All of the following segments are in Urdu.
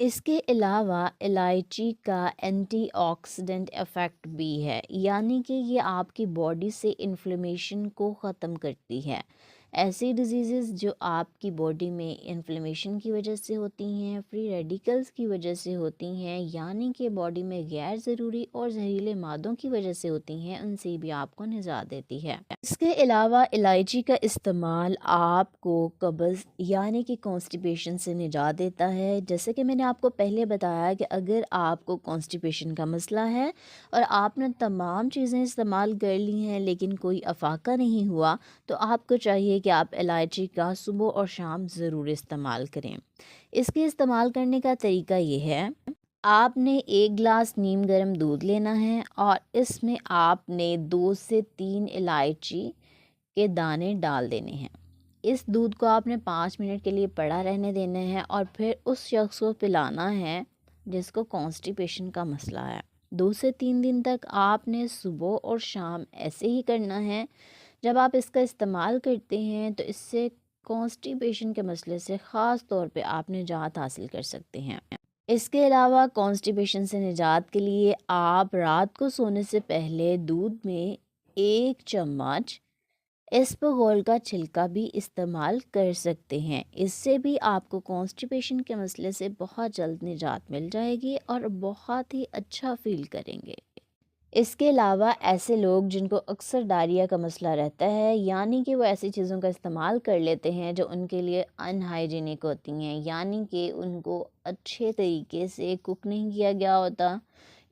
اس کے علاوہ الائچی کا اینٹی آکسیڈنٹ ایفیکٹ بھی ہے، یعنی کہ یہ آپ کی باڈی سے انفلیمیشن کو ختم کرتی ہے۔ ایسی ڈیزیزز جو آپ کی باڈی میں انفلیمیشن کی وجہ سے ہوتی ہیں، فری ریڈیکلز کی وجہ سے ہوتی ہیں، یعنی کہ باڈی میں غیر ضروری اور زہریلے مادوں کی وجہ سے ہوتی ہیں، ان سے بھی آپ کو نجات دیتی ہے۔ اس کے علاوہ الائچی کا استعمال آپ کو قبض یعنی کہ کانسٹیپیشن سے نجات دیتا ہے۔ جیسے کہ میں نے آپ کو پہلے بتایا کہ اگر آپ کو کانسٹیپیشن کا مسئلہ ہے اور آپ نے تمام چیزیں استعمال کر لی ہیں لیکن کوئی افاقہ نہیں ہوا، تو آپ کو چاہیے کہ آپ الائچی کا صبح اور شام ضرور استعمال کریں۔ اس کے استعمال کرنے کا طریقہ یہ ہے، آپ نے 1 گلاس نیم گرم دودھ لینا ہے اور اس میں آپ نے 2 سے 3 الائچی کے دانے ڈال دینے ہیں۔ اس دودھ کو آپ نے 5 منٹ کے لیے پڑا رہنے دینا ہے اور پھر اس شخص کو پلانا ہے جس کو کانسٹیپیشن کا مسئلہ ہے۔ 2 سے 3 دن تک آپ نے صبح اور شام ایسے ہی کرنا ہے۔ جب آپ اس کا استعمال کرتے ہیں تو اس سے کانسٹیپیشن کے مسئلے سے خاص طور پہ آپ نجات حاصل کر سکتے ہیں۔ اس کے علاوہ کانسٹیپیشن سے نجات کے لیے آپ رات کو سونے سے پہلے دودھ میں 1 چمچ اسپغول کا چھلکا بھی استعمال کر سکتے ہیں۔ اس سے بھی آپ کو کانسٹیپیشن کے مسئلے سے بہت جلد نجات مل جائے گی اور بہت ہی اچھا فیل کریں گے۔ اس کے علاوہ ایسے لوگ جن کو اکثر ڈائریا کا مسئلہ رہتا ہے، یعنی کہ وہ ایسی چیزوں کا استعمال کر لیتے ہیں جو ان کے لیے ان ہائیجینک ہوتی ہیں، یعنی کہ ان کو اچھے طریقے سے کوک نہیں کیا گیا ہوتا،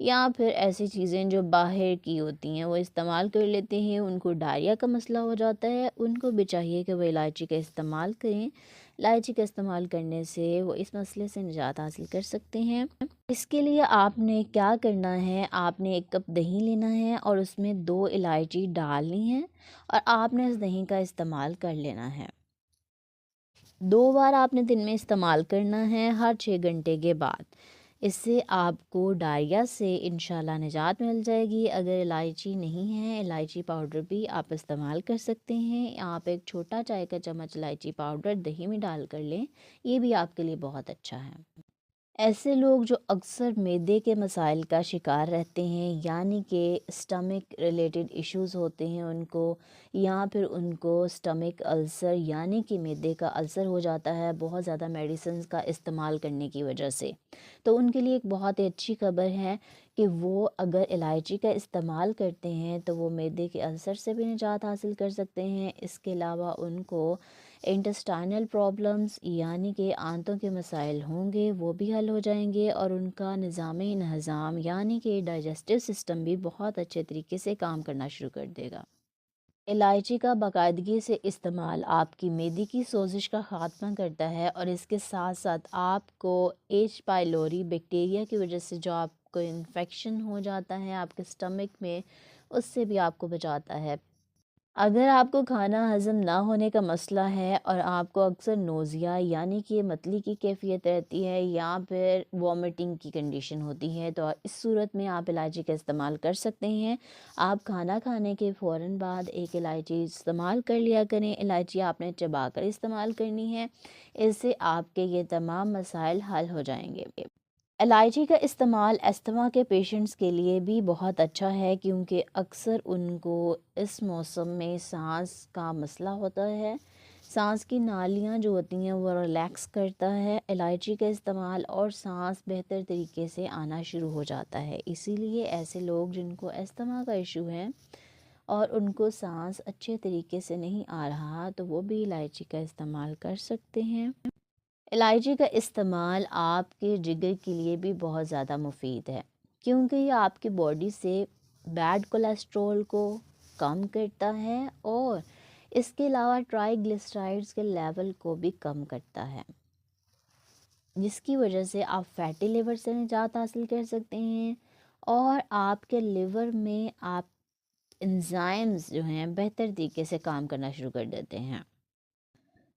یا پھر ایسی چیزیں جو باہر کی ہوتی ہیں وہ استعمال کر لیتے ہیں، ان کو ڈائریا کا مسئلہ ہو جاتا ہے، ان کو بھی چاہیے کہ وہ الائچی کا استعمال کریں۔ الائچی کا استعمال کرنے سے وہ اس مسئلے سے نجات حاصل کر سکتے ہیں۔ اس کے لیے آپ نے کیا کرنا ہے، آپ نے 1 کپ دہی لینا ہے اور اس میں 2 الائچی ڈالنی ہے اور آپ نے اس دہی کا استعمال کر لینا ہے۔ 2 بار آپ نے دن میں استعمال کرنا ہے، ہر 6 گھنٹے کے بعد۔ اس سے آپ کو ڈائریا سے انشاءاللہ نجات مل جائے گی۔ اگر الائچی نہیں ہے، الائچی پاؤڈر بھی آپ استعمال کر سکتے ہیں۔ آپ 1 چھوٹا چائے کا چمچ الائچی پاؤڈر دہی میں ڈال کر لیں، یہ بھی آپ کے لیے بہت اچھا ہے۔ ایسے لوگ جو اکثر معدے کے مسائل کا شکار رہتے ہیں، یعنی کہ اسٹمک ریلیٹڈ ایشوز ہوتے ہیں ان کو، یا پھر ان کو اسٹمک السر یعنی کہ معدے کا السر ہو جاتا ہے بہت زیادہ میڈیسنز کا استعمال کرنے کی وجہ سے، تو ان کے لیے ایک بہت ہی اچھی خبر ہے کہ وہ اگر الائچی کا استعمال کرتے ہیں تو وہ معدے کے السر سے بھی نجات حاصل کر سکتے ہیں۔ اس کے علاوہ ان کو انٹسٹائنل پرابلمز یعنی کہ آنتوں کے مسائل ہوں گے وہ بھی حل ہو جائیں گے اور ان کا نظام انہضام یعنی کہ ڈائجسٹو سسٹم بھی بہت اچھے طریقے سے کام کرنا شروع کر دے گا۔ الائچی کا باقاعدگی سے استعمال آپ کی معدے کی سوزش کا خاتمہ کرتا ہے اور اس کے ساتھ ساتھ آپ کو ایچ پائلوری بیکٹیریا کی وجہ سے جو آپ کو انفیکشن ہو جاتا ہے آپ کے اسٹمک میں، اس سے بھی آپ کو بچاتا ہے۔ اگر آپ کو کھانا ہضم نہ ہونے کا مسئلہ ہے اور آپ کو اکثر نوزیا یعنی کہ متلی کی کیفیت رہتی ہے یا پھر وامٹنگ کی کنڈیشن ہوتی ہے، تو اس صورت میں آپ الائچی کا استعمال کر سکتے ہیں۔ آپ کھانا کھانے کے فوراً بعد 1 الائچی استعمال کر لیا کریں۔ الائچی آپ نے چبا کر استعمال کرنی ہے، اس سے آپ کے یہ تمام مسائل حل ہو جائیں گے۔ الائچی کا استعمال استھما کے پیشنٹس کے لیے بھی بہت اچھا ہے، کیونکہ اکثر ان کو اس موسم میں سانس کا مسئلہ ہوتا ہے، سانس کی نالیاں جو ہوتی ہیں وہ ریلیکس کرتا ہے الائچی کا استعمال اور سانس بہتر طریقے سے آنا شروع ہو جاتا ہے۔ اسی لیے ایسے لوگ جن کو استھما کا ایشو ہے اور ان کو سانس اچھے طریقے سے نہیں آ رہا، تو وہ بھی الائچی کا استعمال کر سکتے ہیں۔ الائچی کا استعمال آپ کے جگر کے لیے بھی بہت زیادہ مفید ہے، کیونکہ یہ آپ کی باڈی سے بیڈ کولیسٹرول کو کم کرتا ہے اور اس کے علاوہ ٹرائی گلیسرائڈز کے لیول کو بھی کم کرتا ہے، جس کی وجہ سے آپ فیٹی لیور سے نجات حاصل کر سکتے ہیں اور آپ کے لیور میں آپ انزائمز جو ہیں بہتر طریقے سے کام کرنا شروع کر دیتے ہیں۔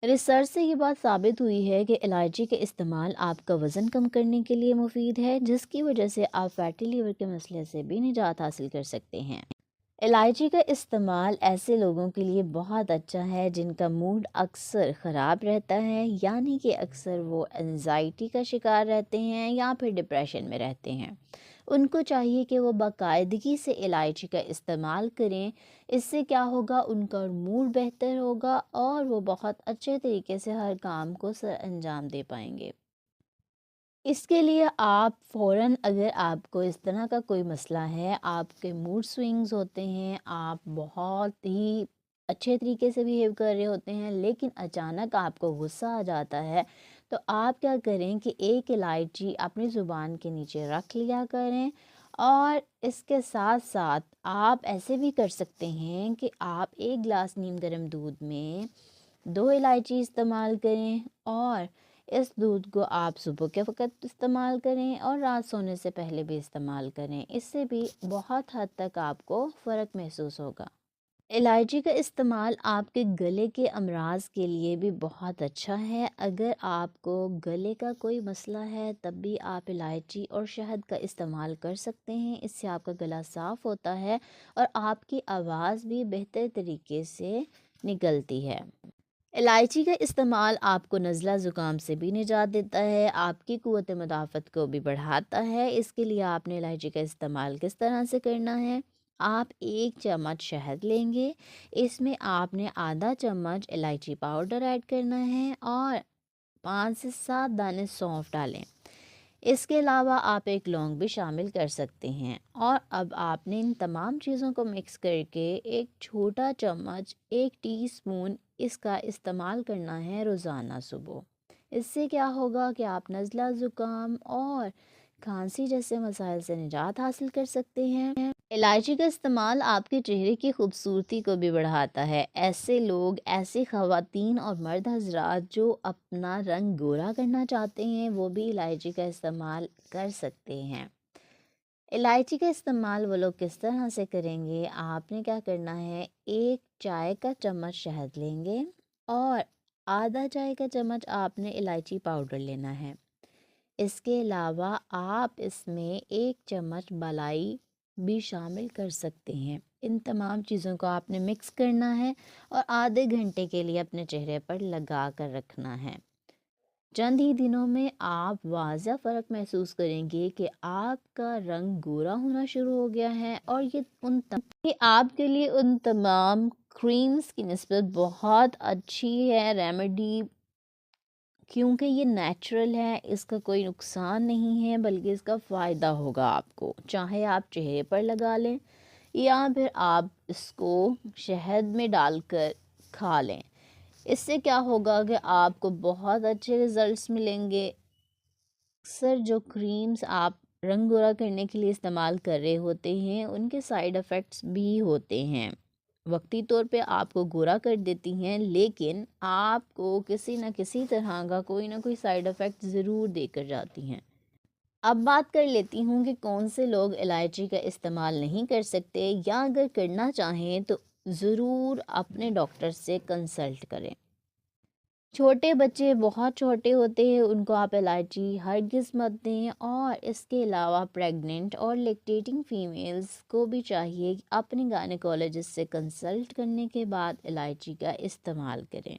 ریسرچ سے یہ بات ثابت ہوئی ہے کہ الائچی کے استعمال آپ کا وزن کم کرنے کے لیے مفید ہے، جس کی وجہ سے آپ فیٹی لیور کے مسئلے سے بھی نجات حاصل کر سکتے ہیں۔ الائچی کا استعمال ایسے لوگوں کے لیے بہت اچھا ہے جن کا موڈ اکثر خراب رہتا ہے، یعنی کہ اکثر وہ انزائٹی کا شکار رہتے ہیں یا پھر ڈپریشن میں رہتے ہیں۔ ان کو چاہیے کہ وہ باقاعدگی سے الائچی کا استعمال کریں۔ اس سے کیا ہوگا، ان کا موڈ بہتر ہوگا اور وہ بہت اچھے طریقے سے ہر کام کو سر انجام دے پائیں گے۔ اس کے لیے آپ فوراً، اگر آپ کو اس طرح کا کوئی مسئلہ ہے، آپ کے موڈ سوئنگز ہوتے ہیں، آپ بہت ہی اچھے طریقے سے بیہیو کر رہے ہوتے ہیں لیکن اچانک آپ کو غصہ آ جاتا ہے، تو آپ کیا کریں کہ ایک الائچی اپنی زبان کے نیچے رکھ لیا کریں، اور اس کے ساتھ ساتھ آپ ایسے بھی کر سکتے ہیں کہ آپ ایک گلاس نیم گرم دودھ میں 2 الائچی استعمال کریں، اور اس دودھ کو آپ صبح کے وقت استعمال کریں اور رات سونے سے پہلے بھی استعمال کریں۔ اس سے بھی بہت حد تک آپ کو فرق محسوس ہوگا۔ الائچی کا استعمال آپ کے گلے کے امراض کے لیے بھی بہت اچھا ہے۔ اگر آپ کو گلے کا کوئی مسئلہ ہے تب بھی آپ الائچی اور شہد کا استعمال کر سکتے ہیں۔ اس سے آپ کا گلا صاف ہوتا ہے اور آپ کی آواز بھی بہتر طریقے سے نکلتی ہے۔ الائچی کا استعمال آپ کو نزلہ زکام سے بھی نجات دیتا ہے، آپ کی قوت مدافعت کو بھی بڑھاتا ہے۔ اس کے لیے آپ نے الائچی کا استعمال کس طرح سے کرنا ہے، آپ 1 چمچ شہد لیں گے، اس میں آپ نے آدھا چمچ الائچی پاؤڈر ایڈ کرنا ہے اور 5 سے 7 دانے سونف ڈالیں۔ اس کے علاوہ آپ ایک لونگ بھی شامل کر سکتے ہیں، اور اب آپ نے ان تمام چیزوں کو مکس کر کے 1 چھوٹا چمچ 1 ٹی اسپون اس کا استعمال کرنا ہے روزانہ صبح۔ اس سے کیا ہوگا کہ آپ نزلہ زکام اور کھانسی جیسے مسائل سے نجات حاصل کر سکتے ہیں۔ الائچی کا استعمال آپ کے چہرے کی خوبصورتی کو بھی بڑھاتا ہے۔ ایسے لوگ، ایسی خواتین اور مرد حضرات جو اپنا رنگ گورا کرنا چاہتے ہیں، وہ بھی الائچی کا استعمال کر سکتے ہیں۔ الائچی کا استعمال وہ لوگ کس طرح سے کریں گے، آپ نے کیا کرنا ہے، 1 چائے کا چمچ شہد لیں گے اور آدھا چائے کا چمچ آپ نے الائچی پاؤڈر لینا ہے۔ اس کے علاوہ آپ اس میں 1 چمچ بالائی بھی شامل کر سکتے ہیں۔ ان تمام چیزوں کو آپ نے مکس کرنا ہے اور آدھے گھنٹے کے لیے اپنے چہرے پر لگا کر رکھنا ہے۔ چند ہی دنوں میں آپ واضح فرق محسوس کریں گے کہ آپ کا رنگ گورا ہونا شروع ہو گیا ہے، اور یہ آپ کے لیے ان تمام کریمز کی نسبت بہت اچھی ہے ریمیڈی، کیونکہ یہ نیچرل ہے، اس کا کوئی نقصان نہیں ہے بلکہ اس کا فائدہ ہوگا آپ کو، چاہے آپ چہرے پر لگا لیں یا پھر آپ اس کو شہد میں ڈال کر کھا لیں۔ اس سے کیا ہوگا کہ آپ کو بہت اچھے رزلٹس ملیں گے۔ اکثر جو کریمز آپ رنگ گورا کرنے کے لیے استعمال کر رہے ہوتے ہیں، ان کے سائیڈ ایفیکٹس بھی ہوتے ہیں، وقتی طور پہ آپ کو گورا کر دیتی ہیں، لیکن آپ کو کسی نہ کسی طرح کا کوئی نہ کوئی سائیڈ ایفیکٹ ضرور دے کر جاتی ہیں۔ اب بات کر لیتی ہوں کہ کون سے لوگ الائچی کا استعمال نہیں کر سکتے، یا اگر کرنا چاہیں تو ضرور اپنے ڈاکٹر سے کنسلٹ کریں۔ چھوٹے بچے بہت چھوٹے ہوتے ہیں، ان کو آپ الائچی ہرگز مت دیں، اور اس کے علاوہ پریگننٹ اور لیکٹیٹنگ فیمیلز کو بھی چاہیے کہ اپنے گائنیکولوجسٹ سے کنسلٹ کرنے کے بعد الائچی کا استعمال کریں۔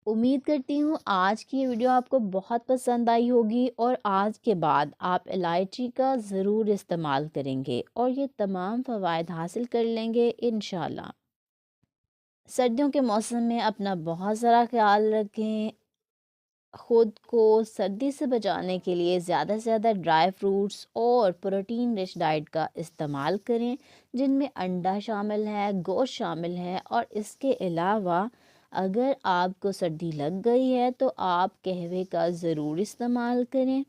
امید کرتی ہوں آج کی یہ ویڈیو آپ کو بہت پسند آئی ہوگی، اور آج کے بعد آپ الائچی کا ضرور استعمال کریں گے اور یہ تمام فوائد حاصل کر لیں گے انشاءاللہ۔ سردیوں کے موسم میں اپنا بہت ذرا خیال رکھیں، خود کو سردی سے بچانے کے لیے زیادہ سے زیادہ ڈرائی فروٹس اور پروٹین رچ ڈائٹ کا استعمال کریں، جن میں انڈا شامل ہے، گوشت شامل ہے، اور اس کے علاوہ اگر آپ کو سردی لگ گئی ہے تو آپ قہوے کا ضرور استعمال کریں۔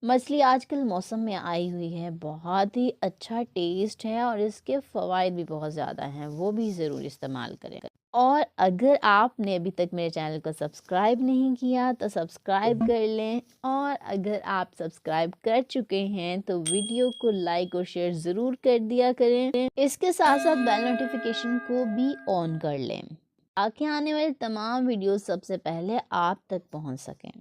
مچھلی آج کل موسم میں آئی ہوئی ہے، بہت ہی اچھا ٹیسٹ ہے اور اس کے فوائد بھی بہت زیادہ ہیں، وہ بھی ضرور استعمال کریں۔ اور اگر آپ نے ابھی تک میرے چینل کو سبسکرائب نہیں کیا تو سبسکرائب کر لیں، اور اگر آپ سبسکرائب کر چکے ہیں تو ویڈیو کو لائک اور شیئر ضرور کر دیا کریں۔ اس کے ساتھ ساتھ بیل نوٹیفیکیشن کو بھی آن کر لیں تاکہ آنے والے تمام ویڈیوز سب سے پہلے آپ تک پہنچ سکیں۔